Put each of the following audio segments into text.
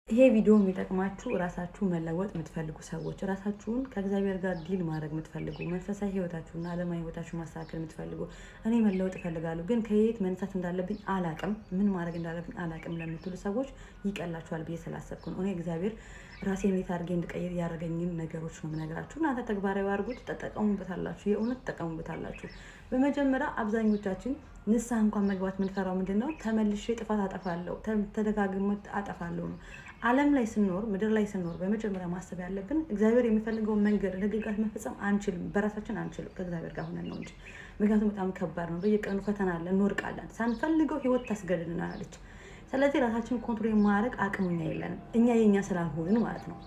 ይሄ ቪዲዮ የሚጠቅማችሁ ራሳችሁ መለወጥ የምትፈልጉ ሰዎች፣ ራሳችሁን ከእግዚአብሔር ጋር ዲል ማድረግ የምትፈልጉ፣ መንፈሳዊ ህይወታችሁና ዓለማዊ ህይወታችሁ ማስተካከል የምትፈልጉ፣ እኔ መለወጥ እፈልጋለሁ ግን ከየት መነሳት እንዳለብኝ አላቅም፣ ምን ማድረግ እንዳለብኝ አላቅም ለምትሉ ሰዎች ይቀላችኋል ብዬ ስላሰብኩ ነው። እኔ እግዚአብሔር ራሴን እንዴት አድርጌ እንድቀይር ያደረገኝን ነገሮች ነው የምነግራችሁ። እናንተ ተግባራዊ አድርጉት፣ ተጠቀሙበታላችሁ፣ የእውነት ተጠቀሙበታላችሁ። በመጀመሪያ አብዛኞቻችን ንስሐ እንኳን መግባት የምንፈራው ምንድን ነው? ተመልሼ ጥፋት አጠፋለሁ፣ ተደጋግሞ አጠፋለሁ ነው። ዓለም ላይ ስንኖር፣ ምድር ላይ ስንኖር በመጀመሪያ ማሰብ ያለብን እግዚአብሔር የሚፈልገውን መንገድ ህግጋት መፈጸም አንችልም፣ በራሳችን አንችልም፣ ከእግዚአብሔር ጋር ሆነን ነው እንጂ። ምክንያቱም በጣም ከባድ ነው። በየቀኑ ፈተና አለ፣ እንወድቃለን፣ ሳንፈልገው ህይወት ታስገድድናለች። ስለዚህ ራሳችን ኮንትሮል የማድረግ አቅሙኛ የለንም፣ እኛ የኛ ስላልሆንን ማለት ነው።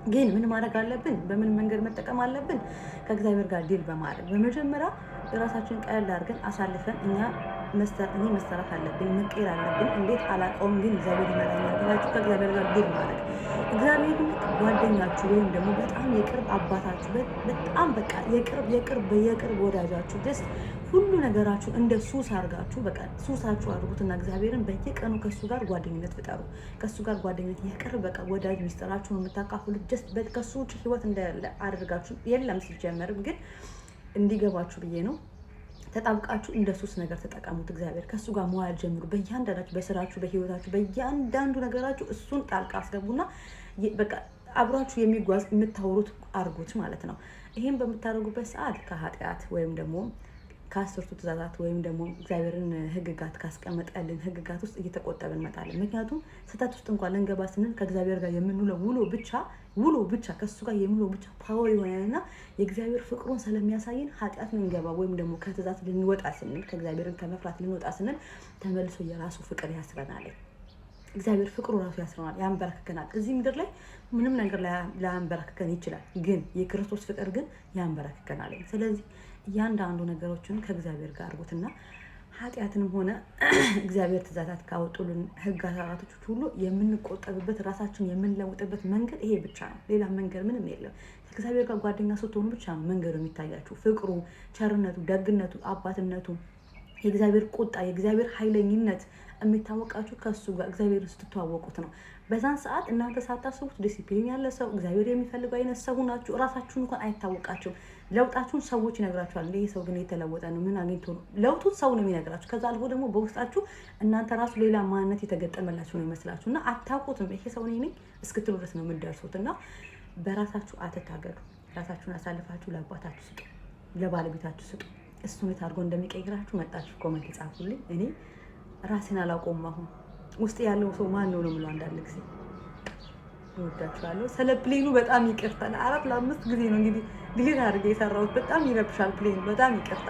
ግን ምን ማድረግ አለብን? በምን መንገድ መጠቀም አለብን? ከእግዚአብሔር ጋር ዲል በማድረግ በመጀመሪያ ራሳችን ቀለል አድርገን አሳልፈን እኔ መሰራት አለብኝ፣ መቀየር አለብኝ። እንዴት አላውቀውም፣ ግን እግዚአብሔር ይመራኛል ብላችሁ ከእግዚአብሔር ጋር ዲል ማድረግ። እግዚአብሔር ጓደኛችሁ ወይም ደግሞ በጣም የቅርብ አባታችሁ፣ በጣም በቃ የቅርብ ወዳጃችሁ፣ ደስ ሁሉ ነገራችሁ እንደ ሱስ አድርጋችሁ በቃ ሱሳችሁ አድርጉትና እግዚአብሔርን በየቀኑ ከሱ ጋር ጓደኝነት ፍጠሩ። ከሱ ጋር ጓደኝነት የቅርብ በቃ ወዳጅ ሚስጥራችሁን የምታካፍሉት ጀስት ከሱ ውጭ ህይወት እንደሌለ አድርጋችሁ የለም ሲጀመርም ግን እንዲገባችሁ ብዬ ነው። ተጣብቃችሁ እንደ ሱስ ነገር ተጠቀሙት። እግዚአብሔር ከሱ ጋር መዋል ጀምሩ። በእያንዳንዳችሁ በስራችሁ፣ በህይወታችሁ፣ በእያንዳንዱ ነገራችሁ እሱን ጣልቃ አስገቡና በቃ አብራችሁ የሚጓዝ የምታወሩት አርጉት ማለት ነው። ይሄን በምታደርጉበት ሰዓት ከኃጢአት ወይም ደግሞ ከአስርቱ ትእዛዛት ወይም ደግሞ እግዚአብሔርን ህግጋት ካስቀመጠልን ህግጋት ውስጥ እየተቆጠብን እንመጣለን። ምክንያቱም ስህተት ውስጥ እንኳን ልንገባ ስንል ከእግዚአብሔር ጋር የምንውለው ውሎ ብቻ ከሱ ጋር የምንውለው ብቻ ፓወር የሆነና የእግዚአብሔር ፍቅሩን ስለሚያሳየን ኃጢአት ልንገባ ወይም ደግሞ ከትእዛዝ ልንወጣ ስንል ከእግዚአብሔርን ከመፍራት ልንወጣ ስንል ተመልሶ የራሱ ፍቅር ያስረናል። እግዚአብሔር ፍቅሩ ራሱ ያስረናል፣ ያንበረክከናል። እዚህ ምድር ላይ ምንም ነገር ላያንበረክከን ይችላል፣ ግን የክርስቶስ ፍቅር ግን ያንበረክከናል። ስለዚህ እያንዳንዱ ነገሮችን ከእግዚአብሔር ጋር አድርጉትና ኃጢአትንም ሆነ እግዚአብሔር ትእዛዛት ካወጡልን ህግጋቶች ሁሉ የምንቆጠብበት ራሳችን የምንለውጥበት መንገድ ይሄ ብቻ ነው። ሌላ መንገድ ምንም የለም። ከእግዚአብሔር ጋር ጓደኛ ስትሆኑ ብቻ ነው መንገዱ የሚታያችሁ። ፍቅሩ፣ ቸርነቱ፣ ደግነቱ፣ አባትነቱ፣ የእግዚአብሔር ቁጣ፣ የእግዚአብሔር ኃይለኝነት የሚታወቃችሁ ከሱ ጋር እግዚአብሔር ስትተዋወቁት ነው። በዛን ሰዓት እናንተ ሳታስቡት ዲሲፕሊን ያለ ሰው እግዚአብሔር የሚፈልገው አይነት ሰው ናችሁ። ራሳችሁን እንኳን አይታወቃችሁም። ለውጣችሁን ሰዎች ይነግራችኋል። ይሄ ሰው ግን የተለወጠ ነው፣ ምን አግኝቶ ነው? ለውጡን ሰው ነው የሚነግራችሁ። ከዛ አልፎ ደግሞ በውስጣችሁ እናንተ ራሱ ሌላ ማንነት የተገጠመላችሁ ነው ይመስላችሁ እና አታውቁትም። ይሄ ሰው ነኝ እስክትሉ ድረስ ነው የምትደርሱት። እና በራሳችሁ አትታገዱ። ራሳችሁን አሳልፋችሁ ለአባታችሁ ስጡ፣ ለባለቤታችሁ ስጡ። እሱ እንዴት አድርጎ እንደሚቀይራችሁ መጣችሁ ኮሜንት ጻፉልኝ። እኔ ራሴን አላውቀውም። አሁን ውስጥ ያለው ሰው ማን ነው የምለው አንዳንድ ጊዜ። እወዳችኋለሁ። ስለ ፕሌኑ በጣም ይቅርታ። ለ4 ለ5 ጊዜ ነው እንግዲህ ዲሊት አድርጌ የሰራሁት። በጣም ይረብሻል ፕሌኑ። በጣም ይቅርታ።